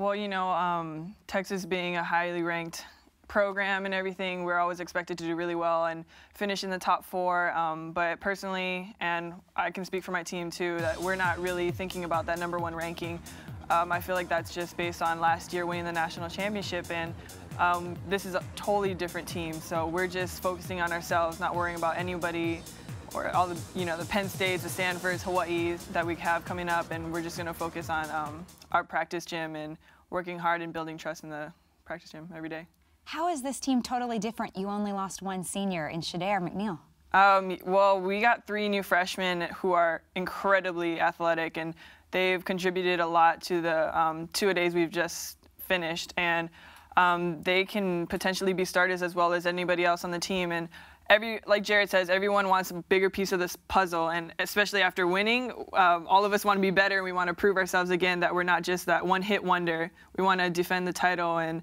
Well, Texas being a highly ranked program and everything, we're always expected to do really well and finish in the top 4. But personally, and I can speak for my team too, that we're not really thinking about that #1 ranking. I feel like that's just based on last year winning the national championship, and this is a totally different team. So we're just focusing on ourselves, not worrying about anybody or all the, the Penn States, the Stanfords, Hawaii's that we have coming up, and we're just going to focus on our practice gym and working hard and building trust in the practice gym every day. How is this team totally different? You only lost one senior in Shadair McNeil. Well, we got 3 new freshmen who are incredibly athletic, and they've contributed a lot to the 2-a-days we've just finished, and they can potentially be starters as well as anybody else on the team. And like Jared says, everyone wants a bigger piece of this puzzle, and especially after winning, all of us want to be better, and we want to prove ourselves again that we're not just that one-hit wonder. We want to defend the title and,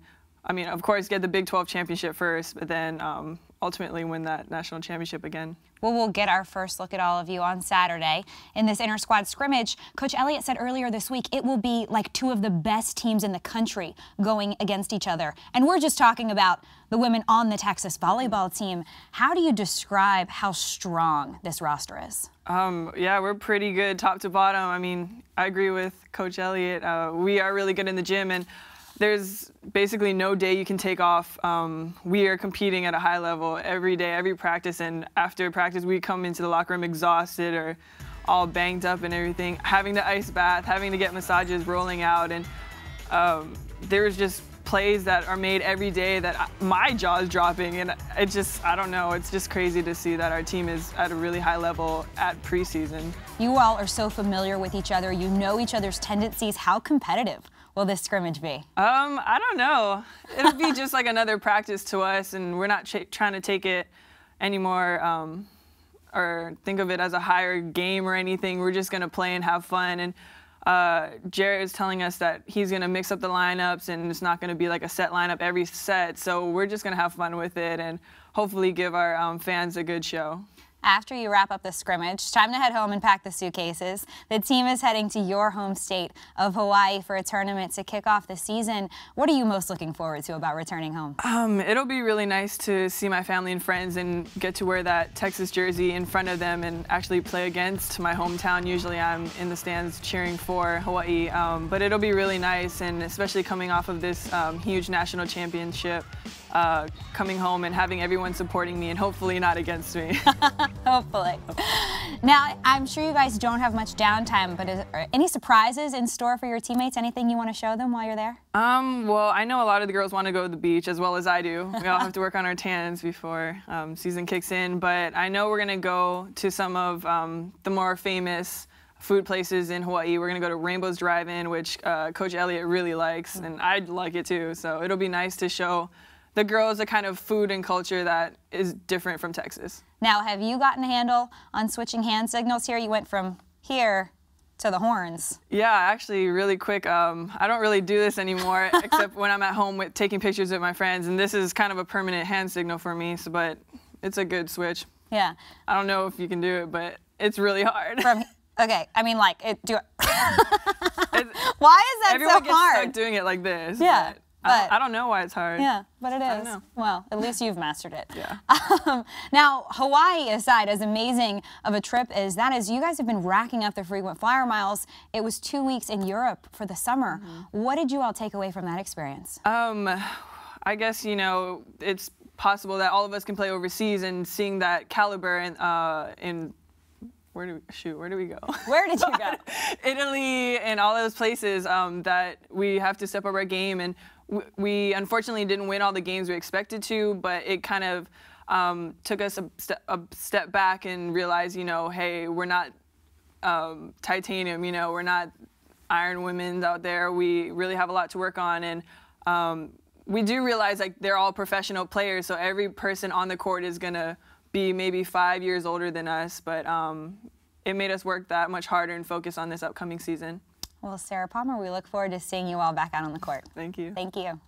of course, get the Big 12 championship first, but then ultimately win that national championship again. Well, we'll get our first look at all of you on Saturday in this inter-squad scrimmage. Coach Elliott said earlier this week it will be like 2 of the best teams in the country going against each other. And we're just talking about the women on the Texas volleyball team. How do you describe how strong this roster is? Yeah, we're pretty good top to bottom. I agree with Coach Elliott. We are really good in the gym, and there's basically no day you can take off. We are competing at a high level every day, every practice, and after practice we come into the locker room exhausted or all banged up and everything, having the ice bath, having to get massages, rolling out, and there's just plays that are made every day that my jaw is dropping, and I don't know, it's just crazy to see that our team is at a really high level at preseason. You all are so familiar with each other, you know each other's tendencies. How competitive will this scrimmage be? I don't know. It'll be just like another practice to us, and we're not trying to take it anymore or think of it as a higher game or anything. We're just going to play and have fun. And Jared is telling us that he's going to mix up the lineups, and it's not going to be like a set lineup every set. So we're just going to have fun with it and hopefully give our fans a good show. After you wrap up the scrimmage, it's time to head home and pack the suitcases. The team is heading to your home state of Hawaii for a tournament to kick off the season. What are you most looking forward to about returning home? It'll be really nice to see my family and friends and get to wear that Texas jersey in front of them and actually play against my hometown. Usually I'm in the stands cheering for Hawaii, but it'll be really nice, and especially coming off of this huge national championship, coming home and having everyone supporting me and hopefully not against me. Hopefully. Now, I'm sure you guys don't have much downtime, but are any surprises in store for your teammates? Anything you want to show them while you're there? Well, I know a lot of the girls want to go to the beach as well as I do. We all have to work on our tans before season kicks in, but I know we're going to go to some of the more famous food places in Hawaii. We're going to go to Rainbow's Drive-In, which Coach Elliott really likes, and I'd like it too, so it'll be nice to show the girls a kind of food and culture that is different from Texas. Now, have you gotten a handle on switching hand signals here? You went from here to the horns. Yeah, actually, really quick. I don't really do this anymore, except when I'm at home taking pictures with my friends, and this is kind of a permanent hand signal for me, but it's a good switch. Yeah. I don't know if you can do it, but it's really hard. Okay, Why is that so hard? Everyone gets stuck doing it like this. Yeah. But I don't know why it's hard. Yeah, but it is. I don't know. Well, at least you've mastered it. Yeah. Now, Hawaii aside, as amazing of a trip as that is, you guys have been racking up the frequent flyer miles. It was 2 weeks in Europe for the summer. Mm-hmm. What did you all take away from that experience? I guess, it's possible that all of us can play overseas, and seeing that caliber in where do we go? Where did you go? Italy and all those places that we have to step up our game. And we unfortunately didn't win all the games we expected to, but it kind of took us a step back and realized, hey, we're not titanium, we're not Iron Women out there. We really have a lot to work on. And we do realize they're all professional players, so every person on the court is going to be maybe 5 years older than us, but it made us work that much harder and focus on this upcoming season. Well, Sarah Palmer, we look forward to seeing you all back out on the court. Thank you. Thank you.